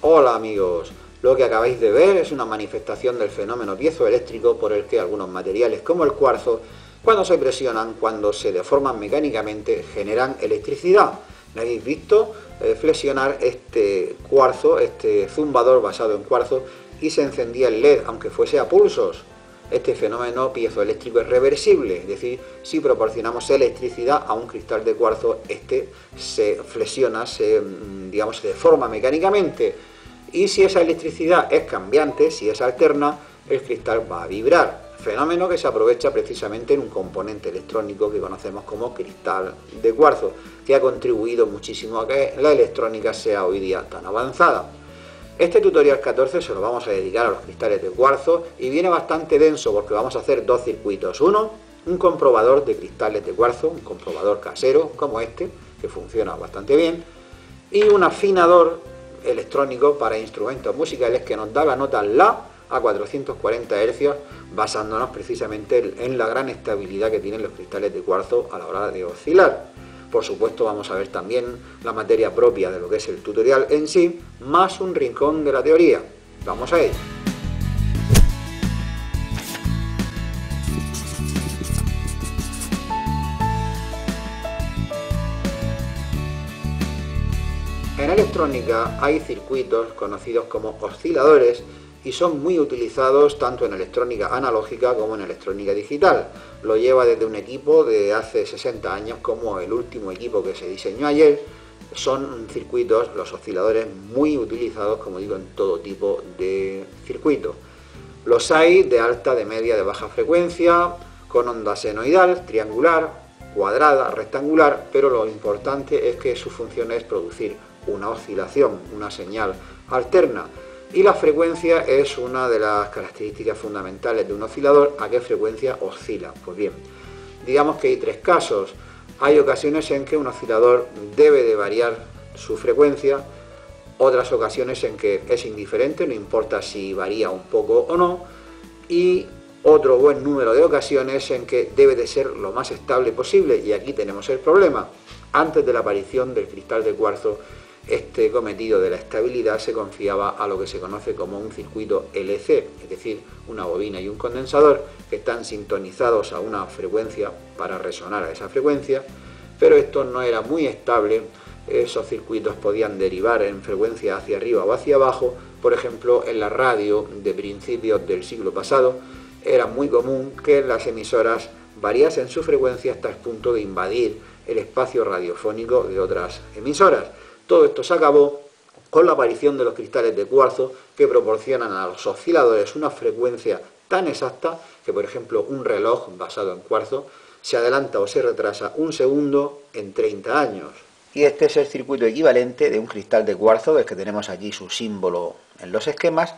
Hola amigos, lo que acabáis de ver es una manifestación del fenómeno piezoeléctrico por el que algunos materiales como el cuarzo, cuando se presionan, cuando se deforman mecánicamente, generan electricidad. ¿Me habéis visto flexionar este cuarzo, este zumbador basado en cuarzo, y se encendía el LED, aunque fuese a pulsos? Este fenómeno piezoeléctrico es reversible, es decir, si proporcionamos electricidad a un cristal de cuarzo, este se flexiona, se deforma mecánicamente. Y si esa electricidad es cambiante, si es alterna, el cristal va a vibrar. Fenómeno que se aprovecha precisamente en un componente electrónico que conocemos como cristal de cuarzo, que ha contribuido muchísimo a que la electrónica sea hoy día tan avanzada. Este tutorial 14 se lo vamos a dedicar a los cristales de cuarzo y viene bastante denso porque vamos a hacer dos circuitos. Uno, un comprobador de cristales de cuarzo, un comprobador casero como este, que funciona bastante bien, y un afinador electrónico para instrumentos musicales que nos da la nota La a 440 Hz, basándonos precisamente en la gran estabilidad que tienen los cristales de cuarzo a la hora de oscilar. Por supuesto vamos a ver también la materia propia de lo que es el tutorial en sí, más un rincón de la teoría. Vamos a ello. En electrónica hay circuitos conocidos como osciladores y son muy utilizados tanto en electrónica analógica como en electrónica digital. Lo lleva desde un equipo de hace 60 años como el último equipo que se diseñó ayer. Son circuitos, los osciladores, muy utilizados, como digo, en todo tipo de circuitos. Los hay de alta, de media, de baja frecuencia, con onda senoidal, triangular, cuadrada, rectangular, pero lo importante es que su función es producir una oscilación, una señal alterna. Y la frecuencia es una de las características fundamentales de un oscilador. ¿A qué frecuencia oscila? Pues bien, digamos que hay tres casos. Hay ocasiones en que un oscilador debe de variar su frecuencia, otras ocasiones en que es indiferente, no importa si varía un poco o no, y otro buen número de ocasiones en que debe de ser lo más estable posible, y aquí tenemos el problema. Antes de la aparición del cristal de cuarzo, este cometido de la estabilidad se confiaba a lo que se conoce como un circuito LC, es decir, una bobina y un condensador que están sintonizados a una frecuencia para resonar a esa frecuencia, pero esto no era muy estable. Esos circuitos podían derivar en frecuencia hacia arriba o hacia abajo. Por ejemplo, en la radio de principios del siglo pasado era muy común que las emisoras variasen su frecuencia hasta el punto de invadir el espacio radiofónico de otras emisoras. Todo esto se acabó con la aparición de los cristales de cuarzo, que proporcionan a los osciladores una frecuencia tan exacta que, por ejemplo, un reloj basado en cuarzo se adelanta o se retrasa un segundo en 30 años. Y este es el circuito equivalente de un cristal de cuarzo, del que tenemos aquí su símbolo en los esquemas.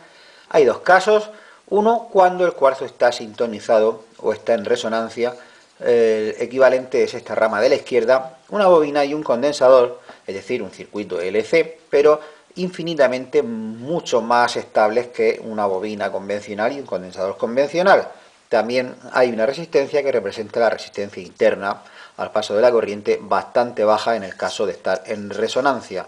Hay dos casos. Uno, cuando el cuarzo está sintonizado o está en resonancia. El equivalente es esta rama de la izquierda, una bobina y un condensador, es decir, un circuito LC, pero infinitamente mucho más estables que una bobina convencional y un condensador convencional. También hay una resistencia que representa la resistencia interna al paso de la corriente, bastante baja en el caso de estar en resonancia.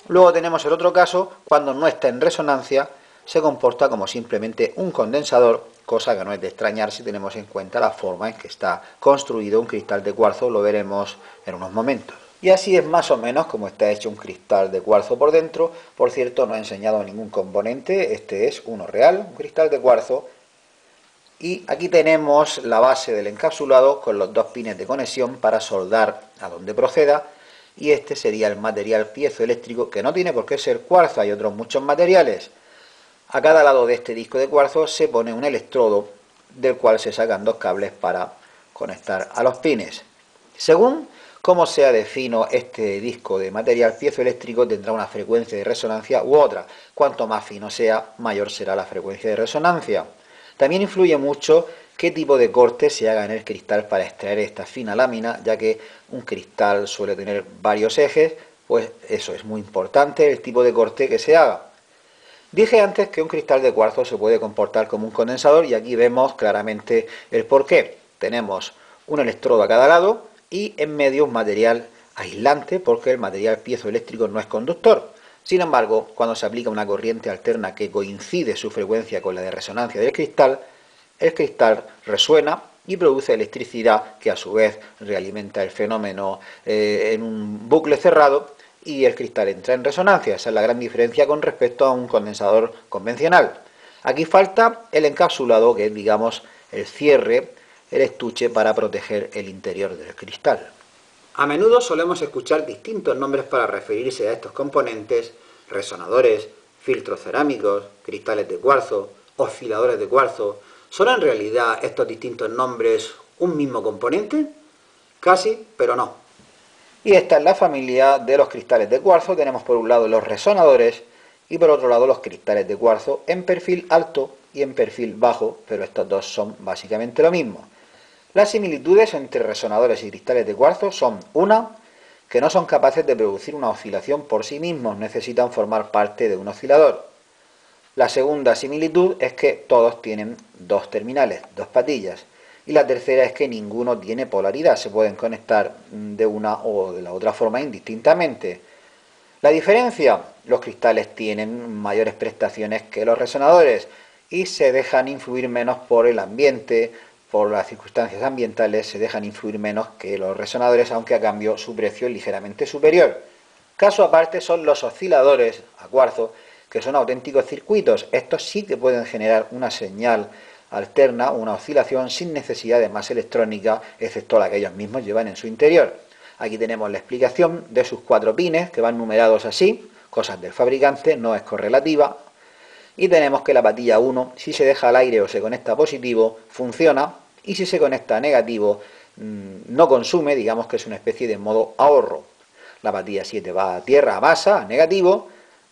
Luego tenemos el otro caso, cuando no está en resonancia, se comporta como simplemente un condensador, cosa que no es de extrañar si tenemos en cuenta la forma en que está construido un cristal de cuarzo, lo veremos en unos momentos. Y así es más o menos como está hecho un cristal de cuarzo por dentro. Por cierto, no he enseñado ningún componente, este es uno real, un cristal de cuarzo. Y aquí tenemos la base del encapsulado con los dos pines de conexión para soldar a donde proceda. Y este sería el material piezoeléctrico, que no tiene por qué ser cuarzo, hay otros muchos materiales. A cada lado de este disco de cuarzo se pone un electrodo del cual se sacan dos cables para conectar a los pines. Según cómo sea de fino este disco de material piezoeléctrico, tendrá una frecuencia de resonancia u otra. Cuanto más fino sea, mayor será la frecuencia de resonancia. También influye mucho qué tipo de corte se haga en el cristal para extraer esta fina lámina, ya que un cristal suele tener varios ejes, pues eso es muy importante, el tipo de corte que se haga. Dije antes que un cristal de cuarzo se puede comportar como un condensador y aquí vemos claramente el porqué. Tenemos un electrodo a cada lado y en medio un material aislante, porque el material piezoeléctrico no es conductor. Sin embargo, cuando se aplica una corriente alterna que coincide su frecuencia con la de resonancia del cristal, el cristal resuena y produce electricidad que a su vez realimenta el fenómeno en un bucle cerrado y el cristal entra en resonancia. Esa es la gran diferencia con respecto a un condensador convencional. Aquí falta el encapsulado, que es, digamos, el cierre, el estuche para proteger el interior del cristal. A menudo solemos escuchar distintos nombres para referirse a estos componentes: resonadores, filtros cerámicos, cristales de cuarzo, osciladores de cuarzo. ¿Son en realidad estos distintos nombres un mismo componente? Casi, pero no. Y esta es la familia de los cristales de cuarzo. Tenemos por un lado los resonadores y por otro lado los cristales de cuarzo en perfil alto y en perfil bajo, pero estos dos son básicamente lo mismo. Las similitudes entre resonadores y cristales de cuarzo son: una, que no son capaces de producir una oscilación por sí mismos, necesitan formar parte de un oscilador. La segunda similitud es que todos tienen dos terminales, dos patillas. Y la tercera es que ninguno tiene polaridad, se pueden conectar de una o de la otra forma indistintamente. La diferencia: los cristales tienen mayores prestaciones que los resonadores y se dejan influir menos por el ambiente, por las circunstancias ambientales, se dejan influir menos que los resonadores, aunque a cambio su precio es ligeramente superior. Caso aparte son los osciladores a cuarzo, que son auténticos circuitos. Estos sí que pueden generar una señal alterna, una oscilación sin necesidad de masa electrónica, excepto la que ellos mismos llevan en su interior. Aquí tenemos la explicación de sus 4 pines, que van numerados así, cosas del fabricante, no es correlativa. Y tenemos que la patilla 1, si se deja al aire o se conecta positivo, funciona, y si se conecta negativo, no consume, digamos que es una especie de modo ahorro. La patilla 7 va a tierra, a masa, a negativo,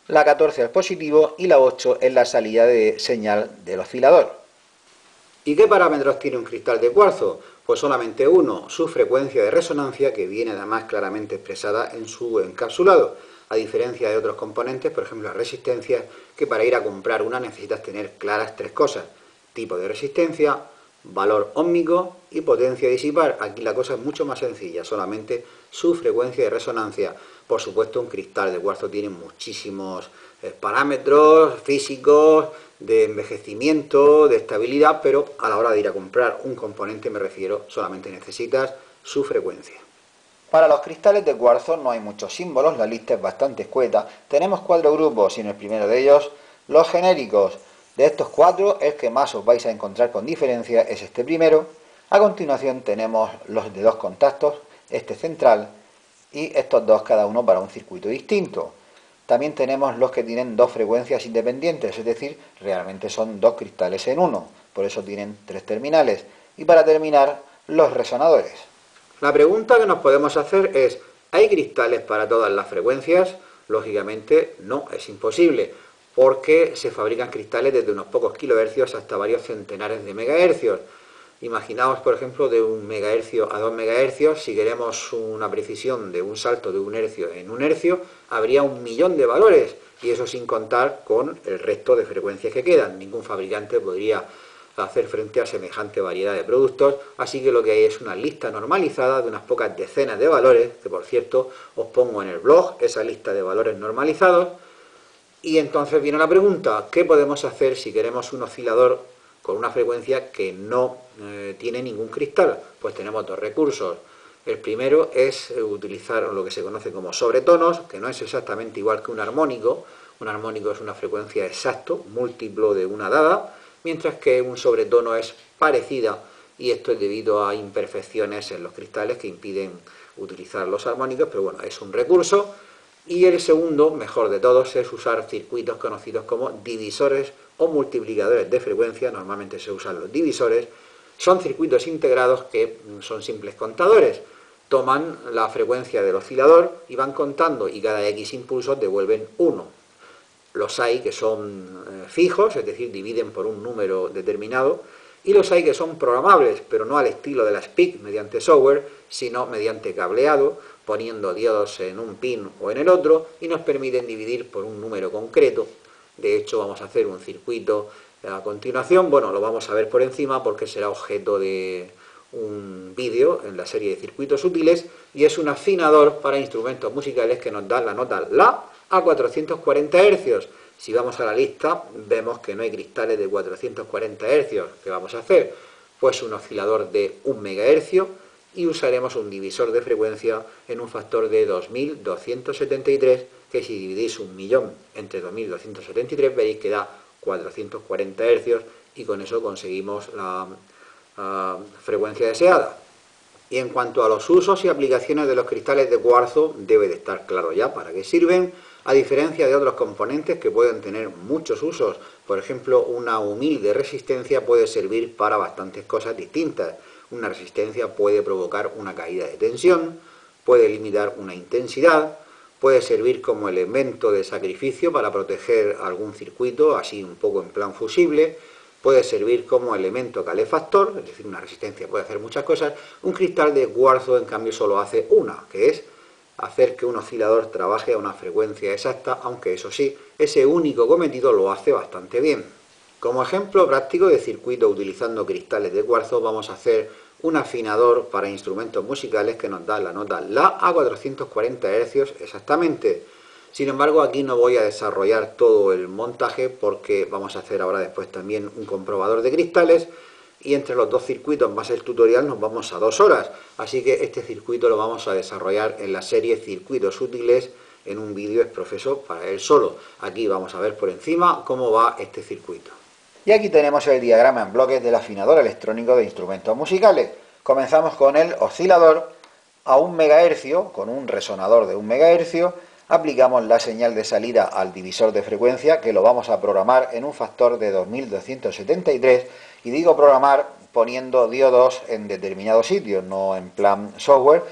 la 14 al positivo y la 8 es la salida de señal del oscilador. ¿Y qué parámetros tiene un cristal de cuarzo? Pues solamente uno: su frecuencia de resonancia, que viene además claramente expresada en su encapsulado, a diferencia de otros componentes, por ejemplo las resistencias, que para ir a comprar una necesitas tener claras 3 cosas: tipo de resistencia, valor óhmico y potencia a disipar. Aquí la cosa es mucho más sencilla, solamente su frecuencia de resonancia. Por supuesto, un cristal de cuarzo tiene muchísimos parámetros físicos, de envejecimiento, de estabilidad, pero a la hora de ir a comprar un componente, me refiero, solamente necesitas su frecuencia. Para los cristales de cuarzo no hay muchos símbolos, la lista es bastante escueta. Tenemos 4 grupos y en el primero de ellos los genéricos. De estos 4, el que más os vais a encontrar con diferencia es este primero. A continuación tenemos los de 2 contactos, este central y estos dos, cada uno para un circuito distinto. También tenemos los que tienen 2 frecuencias independientes, es decir, realmente son 2 cristales en uno, por eso tienen 3 terminales. Y para terminar, los resonadores. La pregunta que nos podemos hacer es: ¿hay cristales para todas las frecuencias? Lógicamente no, es imposible, porque se fabrican cristales desde unos pocos kilohercios hasta varios centenares de megahercios. Imaginaos, por ejemplo, de 1 megahercio a 2 megahercios, si queremos una precisión de un salto de 1 hercio en 1 hercio, habría 1.000.000 de valores, y eso sin contar con el resto de frecuencias que quedan. Ningún fabricante podría hacer frente a semejante variedad de productos, así que lo que hay es una lista normalizada de unas pocas decenas de valores, que por cierto os pongo en el blog esa lista de valores normalizados. Y entonces viene la pregunta: ¿qué podemos hacer si queremos un oscilador con una frecuencia que no tiene ningún cristal? Pues tenemos 2 recursos. El primero es utilizar lo que se conoce como sobretonos, que no es exactamente igual que un armónico. Un armónico es una frecuencia exacto, múltiplo de una dada, mientras que un sobretono es parecida, y esto es debido a imperfecciones en los cristales que impiden utilizar los armónicos, pero bueno, es un recurso. Y el segundo, mejor de todos, es usar circuitos conocidos como divisores o multiplicadores de frecuencia. Normalmente se usan los divisores. Son circuitos integrados que son simples contadores. Toman la frecuencia del oscilador y van contando, y cada X impulsos devuelven 1. Los hay que son fijos, es decir, dividen por un número determinado, y los hay que son programables, pero no al estilo de las PIC mediante software, sino mediante cableado, poniendo diodos en un pin o en el otro, y nos permiten dividir por un número concreto. De hecho, vamos a hacer un circuito a continuación. Bueno, lo vamos a ver por encima porque será objeto de un vídeo en la serie de circuitos útiles, y es un afinador para instrumentos musicales que nos da la nota La a 440 Hz. Si vamos a la lista, vemos que no hay cristales de 440 Hz. ¿Qué vamos a hacer? Pues un oscilador de 1 MHz y usaremos un divisor de frecuencia en un factor de 2273, que si dividís 1.000.000 entre 2273 veréis que da 440 Hz y con eso conseguimos la frecuencia deseada. Y en cuanto a los usos y aplicaciones de los cristales de cuarzo, debe de estar claro ya para qué sirven, a diferencia de otros componentes que pueden tener muchos usos. Por ejemplo, una humilde resistencia puede servir para bastantes cosas distintas. Una resistencia puede provocar una caída de tensión, puede limitar una intensidad, puede servir como elemento de sacrificio para proteger algún circuito, así un poco en plan fusible. Puede servir como elemento calefactor, es decir, una resistencia puede hacer muchas cosas. Un cristal de cuarzo, en cambio, solo hace una, que es hacer que un oscilador trabaje a una frecuencia exacta, aunque eso sí, ese único cometido lo hace bastante bien. Como ejemplo práctico de circuito utilizando cristales de cuarzo, vamos a hacer un afinador para instrumentos musicales que nos da la nota La a 440 Hz exactamente. Sin embargo, aquí no voy a desarrollar todo el montaje porque vamos a hacer ahora después también un comprobador de cristales y entre los dos circuitos más el tutorial nos vamos a 2 horas. Así que este circuito lo vamos a desarrollar en la serie Circuitos Útiles en un vídeo exprofeso para él solo. Aquí vamos a ver por encima cómo va este circuito. Y aquí tenemos el diagrama en bloques del afinador electrónico de instrumentos musicales. Comenzamos con el oscilador a 1 MHz, con un resonador de 1 MHz, aplicamos la señal de salida al divisor de frecuencia, que lo vamos a programar en un factor de 2273, y digo programar poniendo diodos en determinados sitios, no en plan software.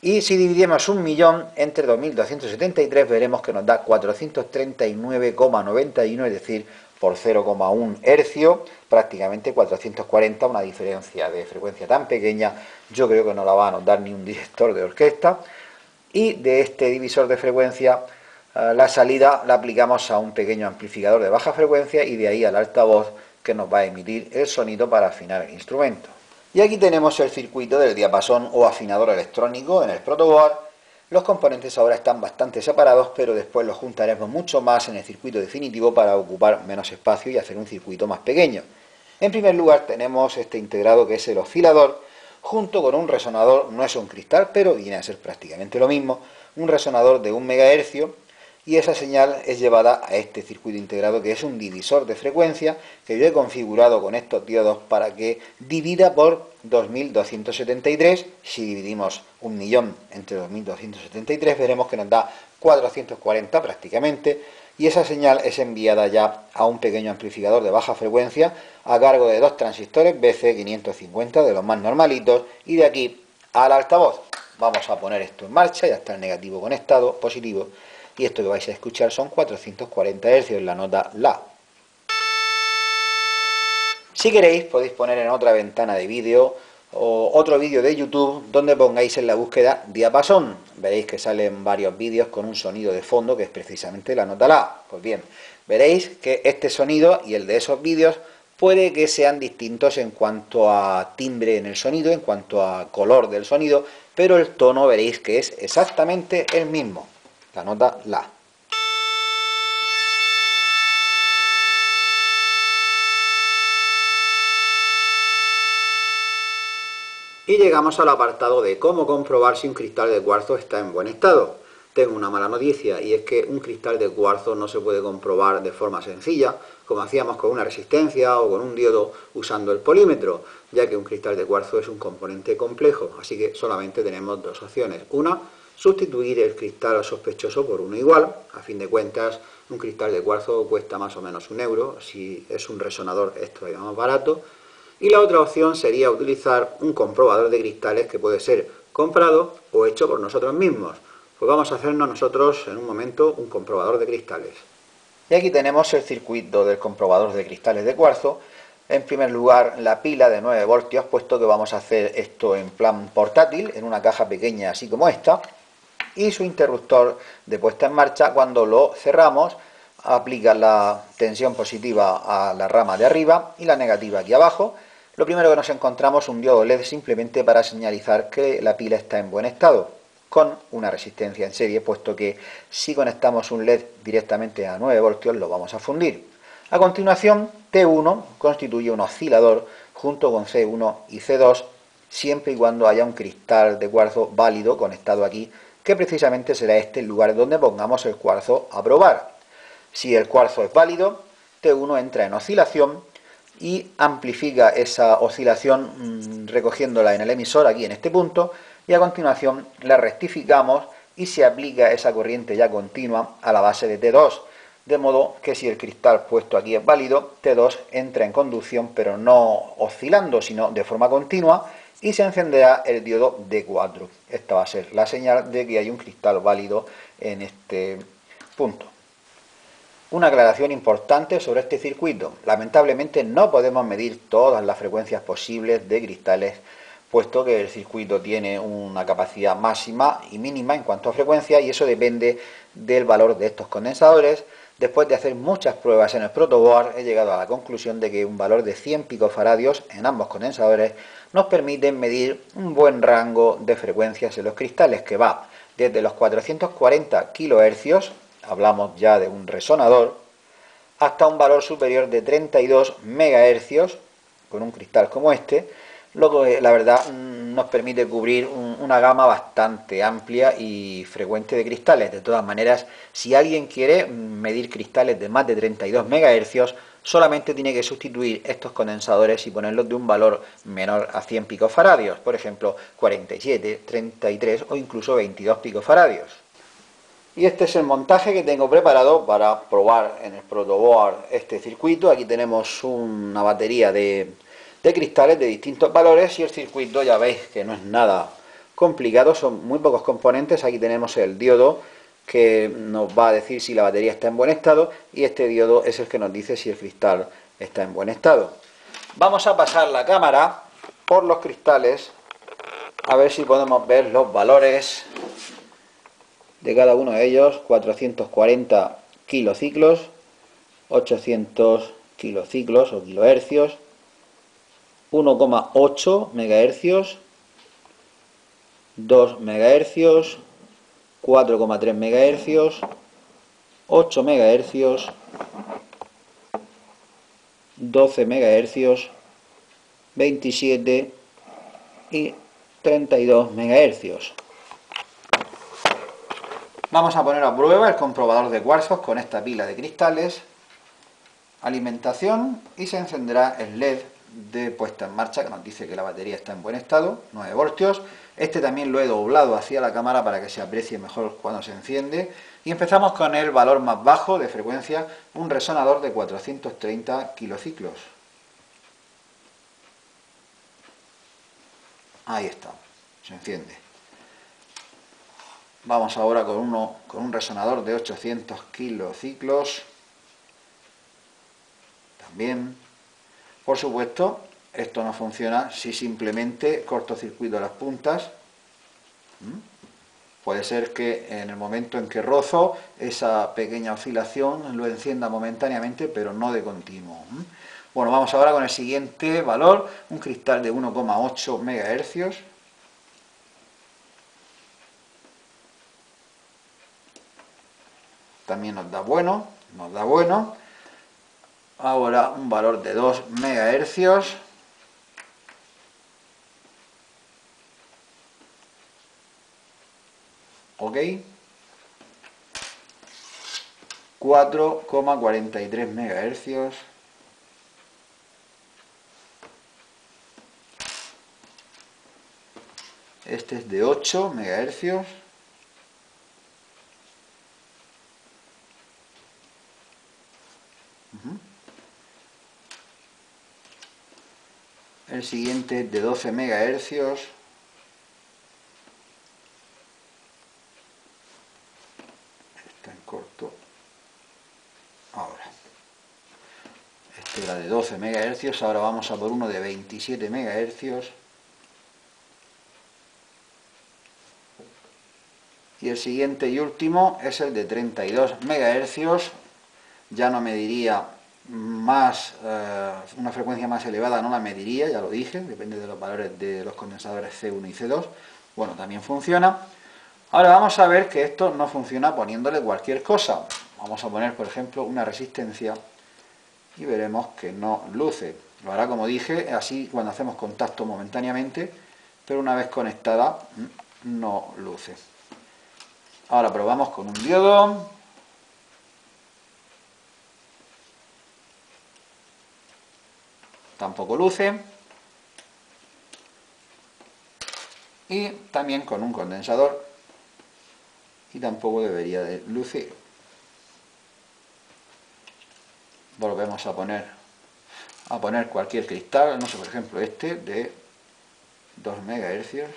Y si dividimos 1.000.000 entre 2273 veremos que nos da 439,91, es decir, por 0,1 hercio, prácticamente 440, una diferencia de frecuencia tan pequeña, yo creo que no la va a notar ni un director de orquesta. Y de este divisor de frecuencia, la salida la aplicamos a un pequeño amplificador de baja frecuencia y de ahí al altavoz que nos va a emitir el sonido para afinar el instrumento. Y aquí tenemos el circuito del diapasón o afinador electrónico en el protoboard. Los componentes ahora están bastante separados, pero después los juntaremos mucho más en el circuito definitivo para ocupar menos espacio y hacer un circuito más pequeño. En primer lugar tenemos este integrado que es el oscilador, junto con un resonador, no es un cristal, pero viene a ser prácticamente lo mismo, un resonador de 1 MHz, y esa señal es llevada a este circuito integrado que es un divisor de frecuencia que yo he configurado con estos diodos para que divida por 2273. Si dividimos 1.000.000 entre 2273 veremos que nos da 440 prácticamente, y esa señal es enviada ya a un pequeño amplificador de baja frecuencia a cargo de 2 transistores BC550 de los más normalitos, y de aquí al altavoz. Vamos a poner esto en marcha, ya está el negativo conectado, positivo, y esto que vais a escuchar son 440 Hz en la nota La. Si queréis podéis poner en otra ventana de vídeo o otro vídeo de YouTube donde pongáis en la búsqueda diapasón. Veréis que salen varios vídeos con un sonido de fondo que es precisamente la nota La. Pues bien, veréis que este sonido y el de esos vídeos puede que sean distintos en cuanto a timbre en el sonido, en cuanto a color del sonido, pero el tono veréis que es exactamente el mismo, la nota La. Y llegamos al apartado de cómo comprobar si un cristal de cuarzo está en buen estado. Tengo una mala noticia, y es que un cristal de cuarzo no se puede comprobar de forma sencilla, como hacíamos con una resistencia o con un diodo usando el polímetro, ya que un cristal de cuarzo es un componente complejo, así que solamente tenemos 2 opciones. Una, sustituir el cristal sospechoso por uno igual. A fin de cuentas, un cristal de cuarzo cuesta más o menos 1 euro, si es un resonador es todavía más barato. Y la otra opción sería utilizar un comprobador de cristales que puede ser comprado o hecho por nosotros mismos. Pues vamos a hacernos nosotros en un momento un comprobador de cristales. Y aquí tenemos el circuito del comprobador de cristales de cuarzo. En primer lugar, la pila de 9 voltios, puesto que vamos a hacer esto en plan portátil, en una caja pequeña así como esta. Y su interruptor de puesta en marcha, cuando lo cerramos, aplica la tensión positiva a la rama de arriba y la negativa aquí abajo. Lo primero que nos encontramos es un diodo LED simplemente para señalizar que la pila está en buen estado. con una resistencia en serie, puesto que si conectamos un LED directamente a 9 voltios lo vamos a fundir. A continuación, T1 constituye un oscilador junto con C1 y C2, siempre y cuando haya un cristal de cuarzo válido conectado aquí, que precisamente será este el lugar donde pongamos el cuarzo a probar. Si el cuarzo es válido, T1 entra en oscilación y amplifica esa oscilación recogiéndola en el emisor aquí en este punto, y a continuación la rectificamos y se aplica esa corriente ya continua a la base de T2, de modo que si el cristal puesto aquí es válido, T2 entra en conducción pero no oscilando sino de forma continua, y se encenderá el diodo D4. Esta va a ser la señal de que hay un cristal válido en este punto. Una aclaración importante sobre este circuito. Lamentablemente no podemos medir todas las frecuencias posibles de cristales, puesto que el circuito tiene una capacidad máxima y mínima en cuanto a frecuencia, y eso depende del valor de estos condensadores. Después de hacer muchas pruebas en el protoboard, he llegado a la conclusión de que un valor de 100 picofaradios en ambos condensadores nos permite medir un buen rango de frecuencias en los cristales, que va desde los 440 kHz, hablamos ya de un resonador, hasta un valor superior de 32 MHz con un cristal como este, lo que la verdad nos permite cubrir una gama bastante amplia y frecuente de cristales. De todas maneras, si alguien quiere medir cristales de más de 32 MHz, solamente tiene que sustituir estos condensadores y ponerlos de un valor menor a 100 picofaradios, por ejemplo 47, 33 o incluso 22 picofaradios. Y este es el montaje que tengo preparado para probar en el protoboard este circuito. Aquí tenemos una batería de cristales de distintos valores, y el circuito ya veis que no es nada complicado, son muy pocos componentes. Aquí tenemos el diodo que nos va a decir si la batería está en buen estado, y este diodo es el que nos dice si el cristal está en buen estado. Vamos a pasar la cámara por los cristales a ver si podemos ver los valores de cada uno de ellos. 440 kilociclos, 800 kilociclos o kilohercios, 1,8 MHz, 2 MHz, 4,3 MHz, 8 MHz, 12 MHz, 27 y 32 MHz. Vamos a poner a prueba el comprobador de cuarzos con esta pila de cristales, alimentación, y se encenderá el LED de puesta en marcha que nos dice que la batería está en buen estado, 9 voltios. Este también lo he doblado hacia la cámara para que se aprecie mejor cuando se enciende. Y empezamos con el valor más bajo de frecuencia, un resonador de 430 kilociclos. Ahí está, se enciende. Vamos ahora con un resonador de 800 kilociclos. También, por supuesto, esto no funciona si simplemente cortocircuito las puntas. Puede ser que en el momento en que rozo, esa pequeña oscilación lo encienda momentáneamente, pero no de continuo. Bueno, vamos ahora con el siguiente valor, un cristal de 1,8 MHz. También nos da bueno, Ahora un valor de 2 MHz. Ok. 4,43 MHz. Este es de 8 MHz. El siguiente es de 12 MHz. Está en corto. Ahora. Este era de 12 MHz. Ahora vamos a por uno de 27 MHz. Y el siguiente y último es el de 32 MHz. Ya no mediría más, una frecuencia más elevada no la mediría, ya lo dije, depende de los valores de los condensadores C1 y C2. Bueno, también funciona. Ahora vamos a ver que esto no funciona poniéndole cualquier cosa. Vamos a poner, por ejemplo, una resistencia y veremos que no luce. Lo hará, como dije, así cuando hacemos contacto momentáneamente, pero una vez conectada no luce. Ahora probamos con un diodo. Tampoco luce. Y también con un condensador. Y tampoco debería de lucir. Volvemos a poner cualquier cristal, no sé, por ejemplo este de 2 MHz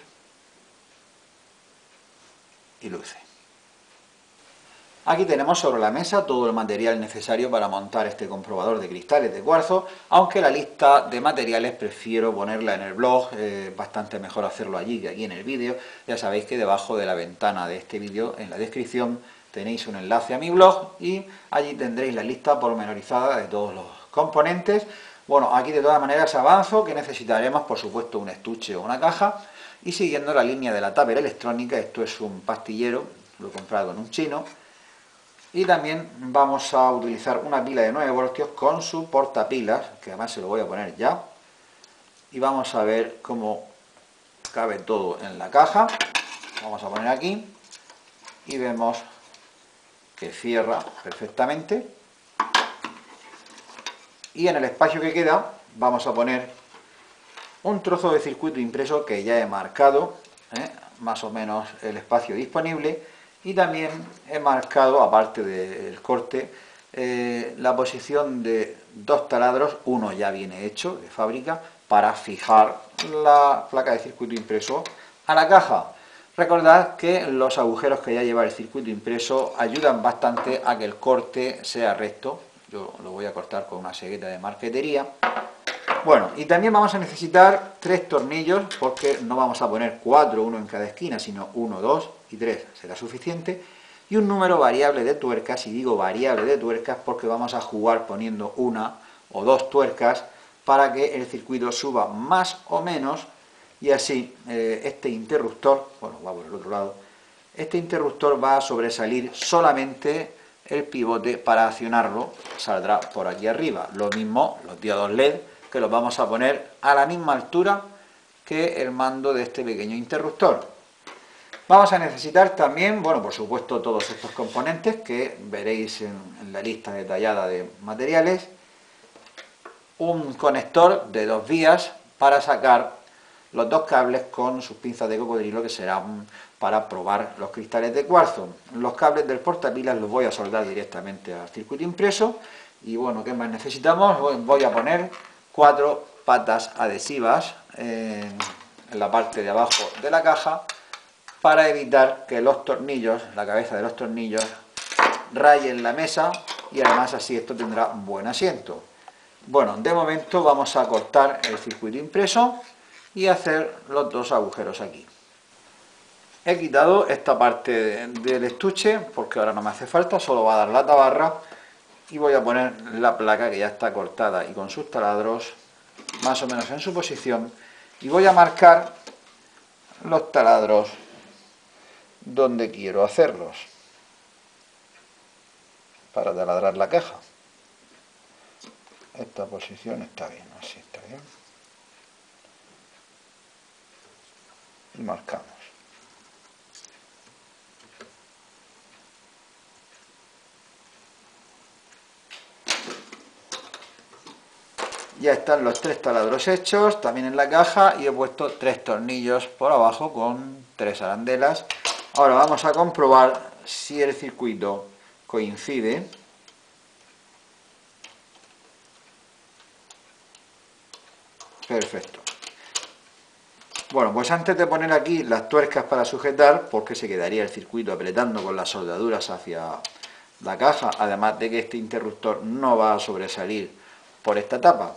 y luce. Aquí tenemos sobre la mesa todo el material necesario para montar este comprobador de cristales de cuarzo, aunque la lista de materiales prefiero ponerla en el blog, bastante mejor hacerlo allí que aquí en el vídeo. Ya sabéis que debajo de la ventana de este vídeo, en la descripción, tenéis un enlace a mi blog y allí tendréis la lista pormenorizada de todos los componentes. Bueno, aquí de todas maneras avanzo que necesitaremos, por supuesto, un estuche o una caja, y siguiendo la línea de la Tupper electrónica, esto es un pastillero, lo he comprado en un chino. Y también vamos a utilizar una pila de 9 voltios con su portapilas, que además se lo voy a poner ya. Y vamos a ver cómo cabe todo en la caja. Vamos a poner aquí y vemos que cierra perfectamente. Y en el espacio que queda vamos a poner un trozo de circuito impreso que ya he marcado, más o menos el espacio disponible. Y también he marcado, aparte del corte, la posición de 2 taladros, uno ya viene hecho de fábrica, para fijar la placa de circuito impreso a la caja. Recordad que los agujeros que ya lleva el circuito impreso ayudan bastante a que el corte sea recto. Yo lo voy a cortar con una segueta de marquetería. Bueno, y también vamos a necesitar 3 tornillos, porque no vamos a poner 4, uno en cada esquina, sino 1, 2 y 3, será suficiente. Y un número variable de tuercas, y digo variable de tuercas porque vamos a jugar poniendo 1 o 2 tuercas para que el circuito suba más o menos, y así este interruptor, bueno, va por el otro lado, este interruptor va a sobresalir solamente el pivote. Para accionarlo saldrá por aquí arriba. Lo mismo los diodos LED, que los vamos a poner a la misma altura que el mando de este pequeño interruptor. Vamos a necesitar también, bueno, por supuesto, todos estos componentes que veréis en la lista detallada de materiales. Un conector de 2 vías para sacar los 2 cables con sus pinzas de cocodrilo, que serán para probar los cristales de cuarzo. Los cables del portapilas los voy a soldar directamente al circuito impreso. Y bueno, ¿qué más necesitamos? Voy a poner 4 patas adhesivas en la parte de abajo de la caja, para evitar que los tornillos, la cabeza de los tornillos, rayen la mesa, y además así esto tendrá un buen asiento. Bueno, de momento vamos a cortar el circuito impreso y hacer los 2 agujeros aquí. He quitado esta parte del estuche porque ahora no me hace falta, solo va a dar la tabarra, y voy a poner la placa que ya está cortada y con sus taladros más o menos en su posición, y voy a marcar los taladros donde quiero hacerlos para taladrar la caja. Esta posición está bien, así está bien. Y marcamos. Ya están los 3 taladros hechos, también en la caja, y he puesto 3 tornillos por abajo con 3 arandelas. Ahora vamos a comprobar si el circuito coincide. Perfecto. Bueno, pues antes de poner aquí las tuercas para sujetar, porque se quedaría el circuito apretando con las soldaduras hacia la caja, además de que este interruptor no va a sobresalir por esta tapa,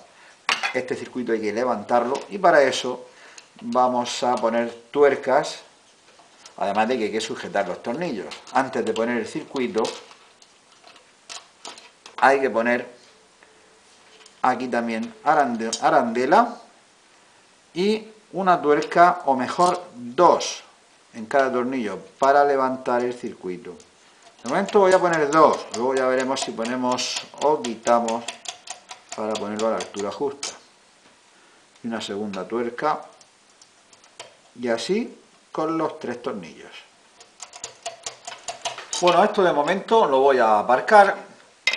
este circuito hay que levantarlo, y para eso vamos a poner tuercas, además de que hay que sujetar los tornillos. Antes de poner el circuito hay que poner aquí también arandela y una tuerca, o mejor 2, en cada tornillo para levantar el circuito. De momento voy a poner 2, luego ya veremos si ponemos o quitamos para ponerlo a la altura justa. Y una segunda tuerca, y así con los 3 tornillos. Bueno, esto de momento lo voy a aparcar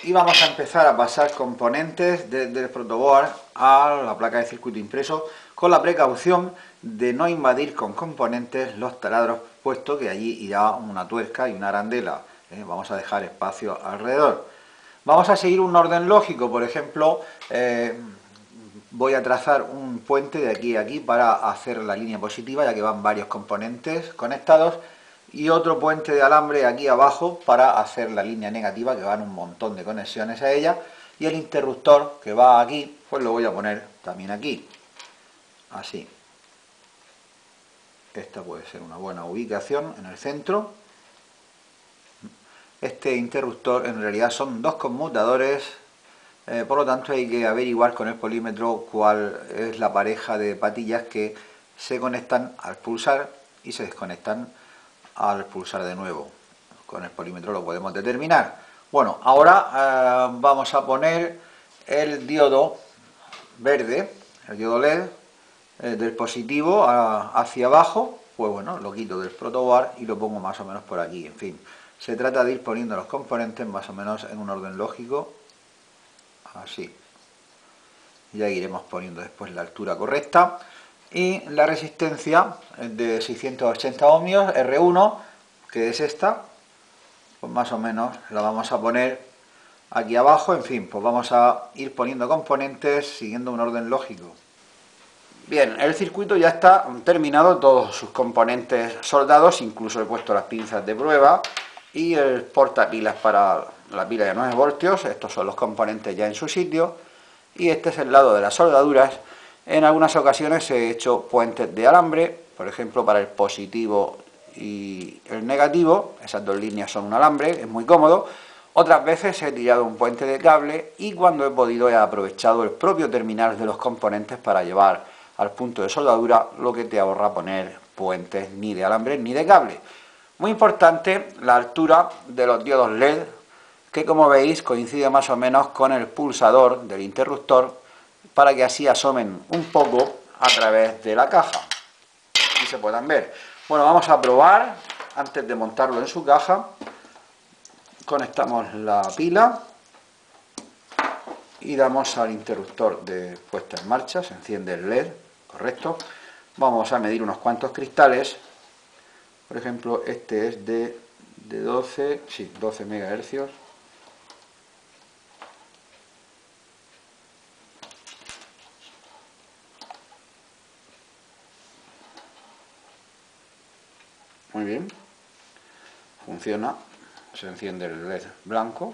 y vamos a empezar a pasar componentes desde el protoboard a la placa de circuito impreso, con la precaución de no invadir con componentes los taladros, puesto que allí irá una tuerca y una arandela. Vamos a dejar espacio alrededor. Vamos a seguir un orden lógico, por ejemplo, voy a trazar un puente de aquí a aquí para hacer la línea positiva, ya que van varios componentes conectados, y otro puente de alambre aquí abajo para hacer la línea negativa, que van un montón de conexiones a ella, y el interruptor que va aquí, pues lo voy a poner también aquí, así. Esta puede ser una buena ubicación en el centro. Este interruptor en realidad son 2 conmutadores, por lo tanto hay que averiguar con el polímetro cuál es la pareja de patillas que se conectan al pulsar y se desconectan al pulsar de nuevo. Con el polímetro lo podemos determinar. Bueno, ahora vamos a poner el diodo verde, el diodo LED, del positivo hacia abajo. Pues bueno, lo quito del protoboard y lo pongo más o menos por aquí. En fin, se trata de ir poniendo los componentes más o menos en un orden lógico, así. Ya iremos poniendo después la altura correcta. Y la resistencia de 680 ohmios, R1, que es esta, pues más o menos la vamos a poner aquí abajo. En fin, pues vamos a ir poniendo componentes siguiendo un orden lógico. Bien, el circuito ya está terminado, todos sus componentes soldados, incluso he puesto las pinzas de prueba y el portapilas para la pila de 9 voltios. Estos son los componentes ya en su sitio, y este es el lado de las soldaduras. En algunas ocasiones he hecho puentes de alambre, por ejemplo para el positivo y el negativo, esas 2 líneas son un alambre, es muy cómodo. Otras veces he tirado un puente de cable, y cuando he podido he aprovechado el propio terminal de los componentes para llevar al punto de soldadura, lo que te ahorra poner puentes ni de alambre ni de cable. Muy importante la altura de los diodos LED, que como veis coincide más o menos con el pulsador del interruptor, para que así asomen un poco a través de la caja y se puedan ver. Bueno, vamos a probar antes de montarlo en su caja. Conectamos la pila y damos al interruptor de puesta en marcha, se enciende el LED, correcto. Vamos a medir unos cuantos cristales. Por ejemplo, este es de 12 MHz. Muy bien, funciona, se enciende el LED blanco.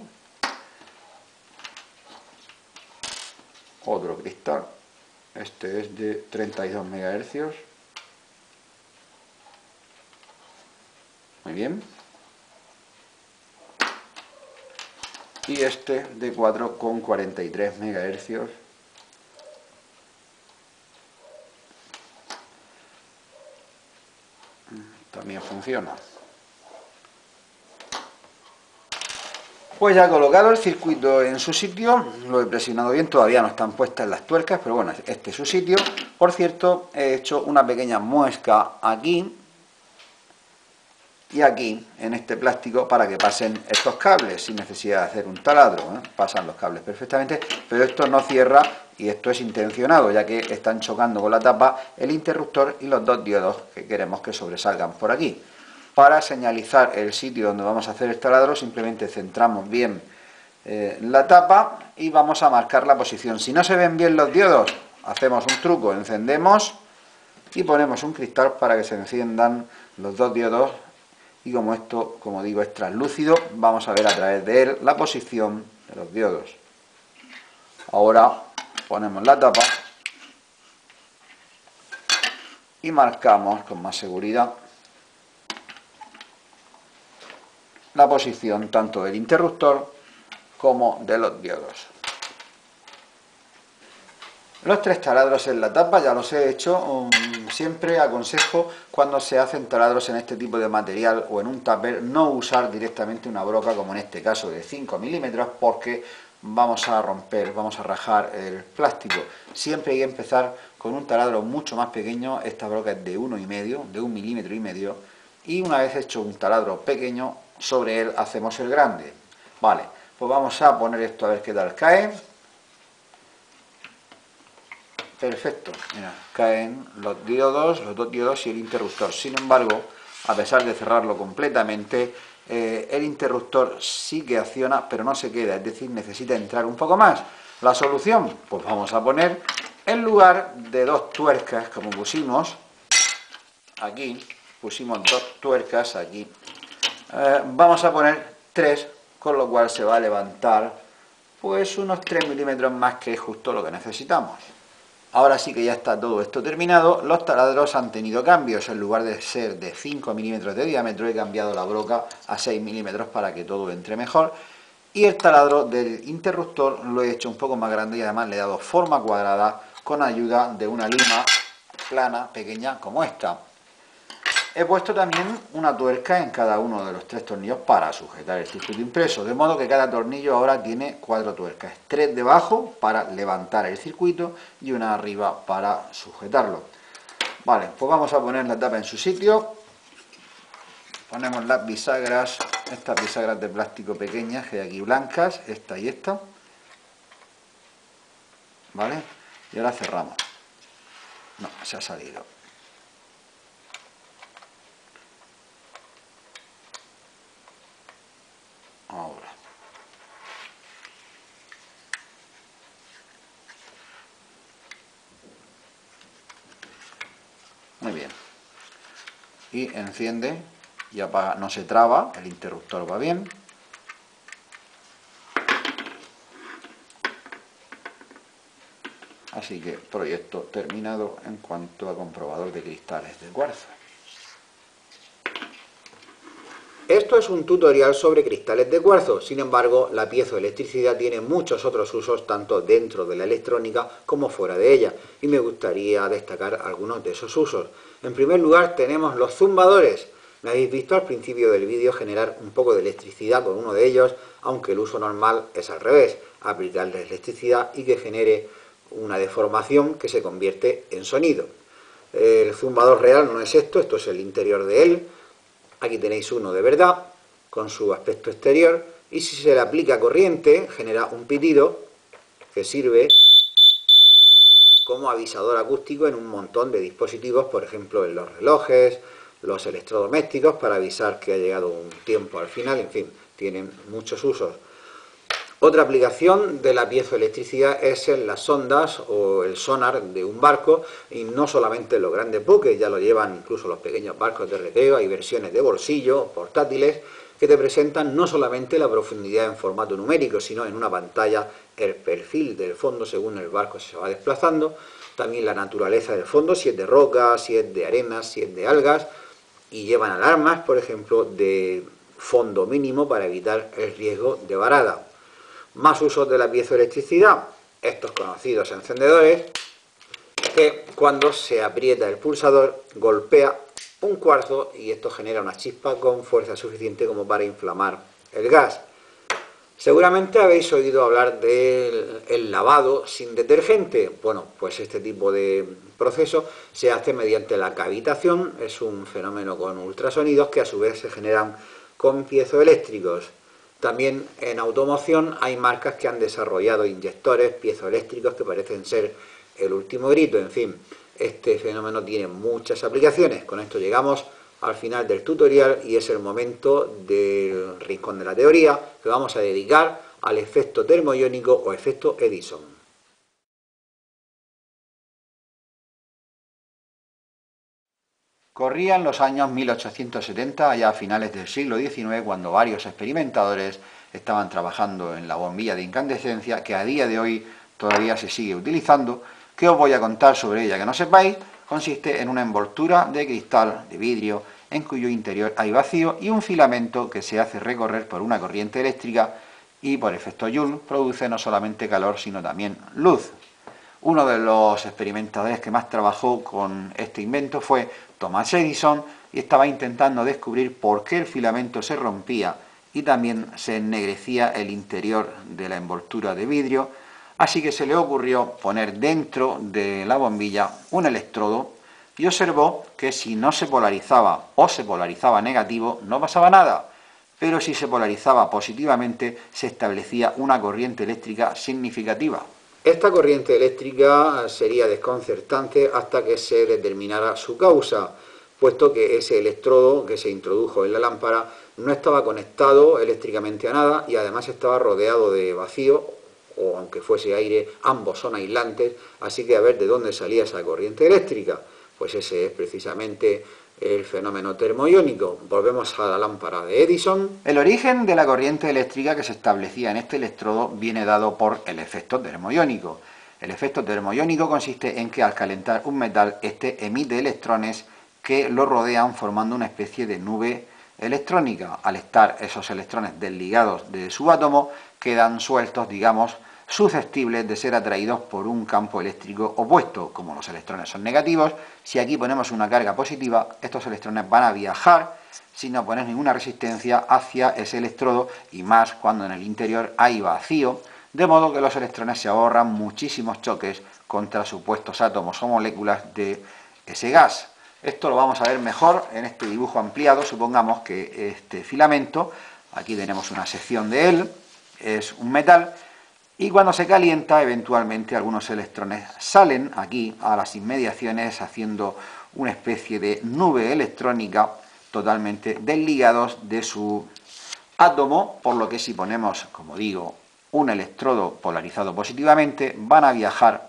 Otro cristal, este es de 32 MHz. Muy bien. Y este de 4,43 MHz. También funciona. Pues ya colocado el circuito en su sitio, lo he presionado bien, todavía no están puestas las tuercas, pero bueno, este es su sitio. Por cierto, he hecho una pequeña muesca aquí y aquí, en este plástico, para que pasen estos cables, sin necesidad de hacer un taladro, ¿eh? Pasan los cables perfectamente, pero esto no cierra, y esto es intencionado, ya que están chocando con la tapa el interruptor y los 2 diodos que queremos que sobresalgan por aquí. Para señalizar el sitio donde vamos a hacer el taladro, simplemente centramos bien la tapa y vamos a marcar la posición. Si no se ven bien los diodos, hacemos un truco, encendemos y ponemos un cristal para que se enciendan los 2 diodos, y como esto, como digo, es translúcido, vamos a ver a través de él la posición de los diodos. Ahora ponemos la tapa y marcamos con más seguridad la posición tanto del interruptor como de los diodos. Los 3 taladros en la tapa ya los he hecho. Siempre aconsejo, cuando se hacen taladros en este tipo de material o en un tupper, no usar directamente una broca como en este caso de 5 milímetros, porque vamos a romper, vamos a rajar el plástico. Siempre hay que empezar con un taladro mucho más pequeño. Esta broca es de 1,5, de 1,5 milímetros, y una vez hecho un taladro pequeño, sobre él hacemos el grande. Vale, pues vamos a poner esto a ver qué tal cae. Perfecto, mira, caen los dos diodos y el interruptor. Sin embargo, a pesar de cerrarlo completamente, el interruptor sí que acciona, pero no se queda, es decir, necesita entrar un poco más. ¿La solución? Pues vamos a poner, en lugar de 2 tuercas, como pusimos aquí, pusimos 2 tuercas aquí, vamos a poner 3, con lo cual se va a levantar pues unos 3 milímetros más, que es justo lo que necesitamos. Ahora sí que ya está todo esto terminado. Los taladros han tenido cambios. En lugar de ser de 5 milímetros de diámetro, he cambiado la broca a 6 milímetros para que todo entre mejor. Y el taladro del interruptor lo he hecho un poco más grande y además le he dado forma cuadrada con ayuda de una lima plana pequeña como esta. He puesto también una tuerca en cada uno de los 3 tornillos para sujetar el circuito impreso, de modo que cada tornillo ahora tiene 4 tuercas, 3 debajo para levantar el circuito y una arriba para sujetarlo. Vale, pues vamos a poner la tapa en su sitio. Ponemos las bisagras, estas bisagras de plástico pequeñas que hay aquí blancas, esta y esta. Vale, y ahora cerramos. No, se ha salido. Ahora. Muy bien. Y enciende y apaga, no se traba, el interruptor va bien. Así que proyecto terminado en cuanto a comprobador de cristales de cuarzo. Esto es un tutorial sobre cristales de cuarzo. Sin embargo, la piezoelectricidad tiene muchos otros usos, tanto dentro de la electrónica como fuera de ella, y me gustaría destacar algunos de esos usos. En primer lugar, tenemos los zumbadores. Me habéis visto al principio del vídeo generar un poco de electricidad con uno de ellos, aunque el uso normal es al revés, aplicarle electricidad y que genere una deformación que se convierte en sonido. El zumbador real no es esto, esto es el interior de él. Aquí tenéis uno de verdad, con su aspecto exterior, y si se le aplica corriente, genera un pitido que sirve como avisador acústico en un montón de dispositivos, por ejemplo en los relojes, los electrodomésticos, para avisar que ha llegado un tiempo al final, en fin, tienen muchos usos. Otra aplicación de la piezoelectricidad es en las sondas o el sonar de un barco, y no solamente en los grandes buques, ya lo llevan incluso los pequeños barcos de recreo. Hay versiones de bolsillo, portátiles, que te presentan no solamente la profundidad en formato numérico, sino en una pantalla el perfil del fondo según el barco se va desplazando, también la naturaleza del fondo, si es de roca, si es de arena, si es de algas, y llevan alarmas, por ejemplo, de fondo mínimo para evitar el riesgo de varada. Más usos de la piezoelectricidad, estos conocidos encendedores, que cuando se aprieta el pulsador golpea un cuarzo y esto genera una chispa con fuerza suficiente como para inflamar el gas. Seguramente habéis oído hablar del lavado sin detergente. Bueno, pues este tipo de proceso se hace mediante la cavitación, es un fenómeno con ultrasonidos que a su vez se generan con piezoeléctricos. También en automoción hay marcas que han desarrollado inyectores piezoeléctricos que parecen ser el último grito. En fin, este fenómeno tiene muchas aplicaciones. Con esto llegamos al final del tutorial y es el momento del rincón de la teoría que vamos a dedicar al efecto termoiónico o efecto Edison. Corrían los años 1870, allá a finales del siglo XIX, cuando varios experimentadores estaban trabajando en la bombilla de incandescencia, que a día de hoy todavía se sigue utilizando. ¿Qué os voy a contar sobre ella que no sepáis? Consiste en una envoltura de cristal, de vidrio, en cuyo interior hay vacío y un filamento que se hace recorrer por una corriente eléctrica y por efecto Joule produce no solamente calor sino también luz. Uno de los experimentadores que más trabajó con este invento fue Thomas Edison y estaba intentando descubrir por qué el filamento se rompía y también se ennegrecía el interior de la envoltura de vidrio, así que se le ocurrió poner dentro de la bombilla un electrodo y observó que si no se polarizaba o se polarizaba negativo no pasaba nada, pero si se polarizaba positivamente se establecía una corriente eléctrica significativa. Esta corriente eléctrica sería desconcertante hasta que se determinara su causa, puesto que ese electrodo que se introdujo en la lámpara no estaba conectado eléctricamente a nada y además estaba rodeado de vacío, o aunque fuese aire, ambos son aislantes, así que a ver de dónde salía esa corriente eléctrica. Pues ese es precisamente el fenómeno termoiónico. Volvemos a la lámpara de Edison. El origen de la corriente eléctrica que se establecía en este electrodo viene dado por el efecto termoiónico. El efecto termoiónico consiste en que al calentar un metal, este emite electrones que lo rodean formando una especie de nube electrónica. Al estar esos electrones desligados de su átomo, quedan sueltos, digamos, susceptibles de ser atraídos por un campo eléctrico opuesto. Como los electrones son negativos, si aquí ponemos una carga positiva, estos electrones van a viajar sin oponer ninguna resistencia hacia ese electrodo, y más cuando en el interior hay vacío, de modo que los electrones se ahorran muchísimos choques contra supuestos átomos o moléculas de ese gas. Esto lo vamos a ver mejor en este dibujo ampliado. Supongamos que este filamento, aquí tenemos una sección de él, es un metal, y cuando se calienta, eventualmente algunos electrones salen aquí a las inmediaciones haciendo una especie de nube electrónica totalmente desligados de su átomo, por lo que si ponemos, como digo, un electrodo polarizado positivamente, van a viajar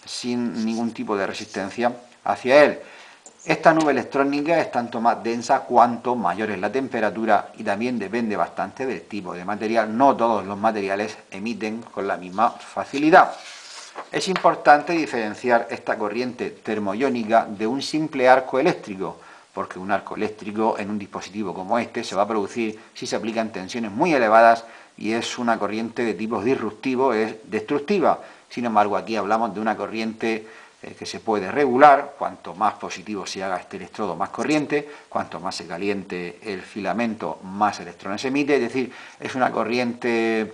sin ningún tipo de resistencia hacia él. Esta nube electrónica es tanto más densa cuanto mayor es la temperatura y también depende bastante del tipo de material. No todos los materiales emiten con la misma facilidad. Es importante diferenciar esta corriente termoiónica de un simple arco eléctrico, porque un arco eléctrico en un dispositivo como este se va a producir si se aplican tensiones muy elevadas y es una corriente de tipo disruptivo, es destructiva. Sin embargo, aquí hablamos de una corriente que se puede regular. Cuanto más positivo se haga este electrodo, más corriente, cuanto más se caliente el filamento, más electrones emite, es decir, es una corriente,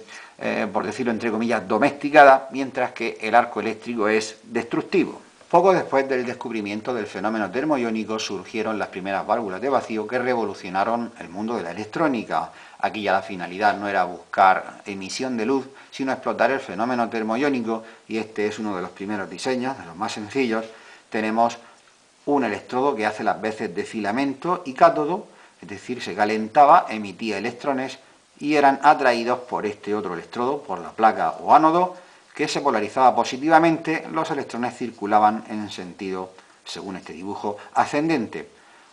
por decirlo entre comillas, domesticada, mientras que el arco eléctrico es destructivo. Poco después del descubrimiento del fenómeno termoiónico surgieron las primeras válvulas de vacío que revolucionaron el mundo de la electrónica. Aquí ya la finalidad no era buscar emisión de luz, sino explotar el fenómeno termoiónico, y este es uno de los primeros diseños, de los más sencillos. Tenemos un electrodo que hace las veces de filamento y cátodo, es decir, se calentaba, emitía electrones y eran atraídos por este otro electrodo, por la placa o ánodo, que se polarizaba positivamente. Los electrones circulaban en sentido, según este dibujo, ascendente.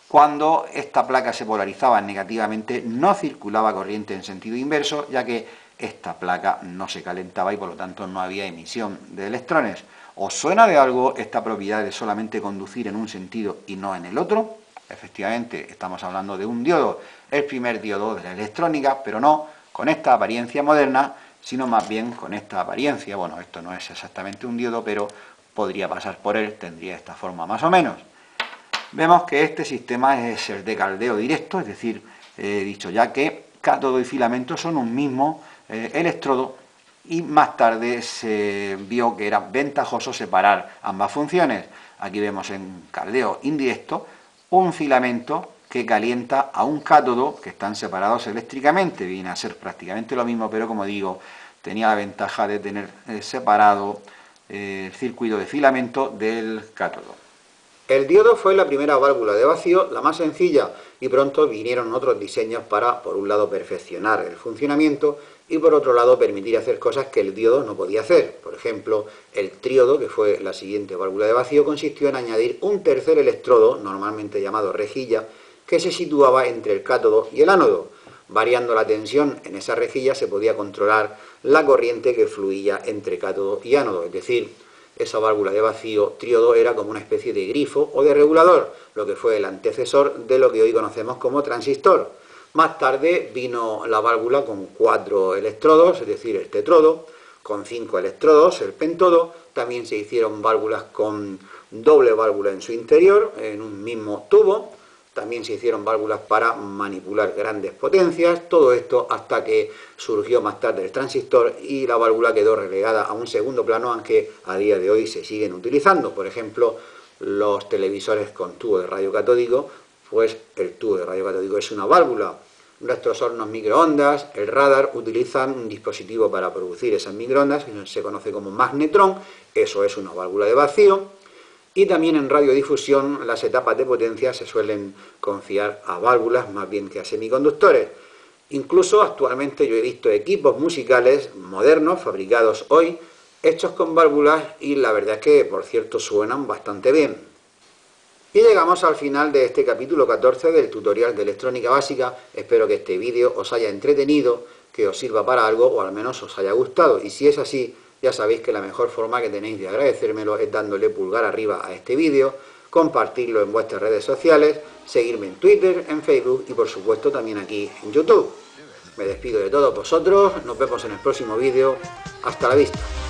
Cuando esta placa se polarizaba negativamente, no circulaba corriente en sentido inverso, ya que esta placa no se calentaba y por lo tanto no había emisión de electrones. ¿Os suena de algo esta propiedad de solamente conducir en un sentido y no en el otro? Efectivamente, estamos hablando de un diodo, el primer diodo de la electrónica, pero no con esta apariencia moderna, sino más bien con esta apariencia. Bueno, esto no es exactamente un diodo, pero podría pasar por él, tendría esta forma más o menos. Vemos que este sistema es el de caldeo directo, es decir, he dicho ya que cátodo y filamento son un mismo electrodo, y más tarde se vio que era ventajoso separar ambas funciones. Aquí vemos en caldeo indirecto un filamento que calienta a un cátodo, que están separados eléctricamente. Viene a ser prácticamente lo mismo, pero como digo, tenía la ventaja de tener separado el circuito de filamento del cátodo. El diodo fue la primera válvula de vacío, la más sencilla, y pronto vinieron otros diseños para, por un lado, perfeccionar el funcionamiento y por otro lado, permitir hacer cosas que el diodo no podía hacer. Por ejemplo, el tríodo, que fue la siguiente válvula de vacío, consistió en añadir un tercer electrodo, normalmente llamado rejilla, que se situaba entre el cátodo y el ánodo. Variando la tensión en esa rejilla se podía controlar la corriente que fluía entre cátodo y ánodo, es decir, esa válvula de vacío tríodo era como una especie de grifo o de regulador, lo que fue el antecesor de lo que hoy conocemos como transistor. Más tarde vino la válvula con 4 electrodos, es decir, el tetrodo, con 5 electrodos, el pentodo. También se hicieron válvulas con doble válvula en su interior, en un mismo tubo. También se hicieron válvulas para manipular grandes potencias, todo esto hasta que surgió más tarde el transistor y la válvula quedó relegada a un segundo plano, aunque a día de hoy se siguen utilizando. Por ejemplo, los televisores con tubo de radio catódico, pues el tubo de radio catódico es una válvula. Nuestros hornos microondas, el radar, utilizan un dispositivo para producir esas microondas, que se conoce como magnetrón, eso es una válvula de vacío. Y también en radiodifusión las etapas de potencia se suelen confiar a válvulas más bien que a semiconductores. Incluso actualmente yo he visto equipos musicales modernos, fabricados hoy, hechos con válvulas y la verdad es que, por cierto, suenan bastante bien. Y llegamos al final de este capítulo 14 del tutorial de electrónica básica. Espero que este vídeo os haya entretenido, que os sirva para algo o al menos os haya gustado. Y si es así, ya sabéis que la mejor forma que tenéis de agradecérmelo es dándole pulgar arriba a este vídeo, compartirlo en vuestras redes sociales, seguirme en Twitter, en Facebook y por supuesto también aquí en YouTube. Me despido de todos vosotros, nos vemos en el próximo vídeo. Hasta la vista.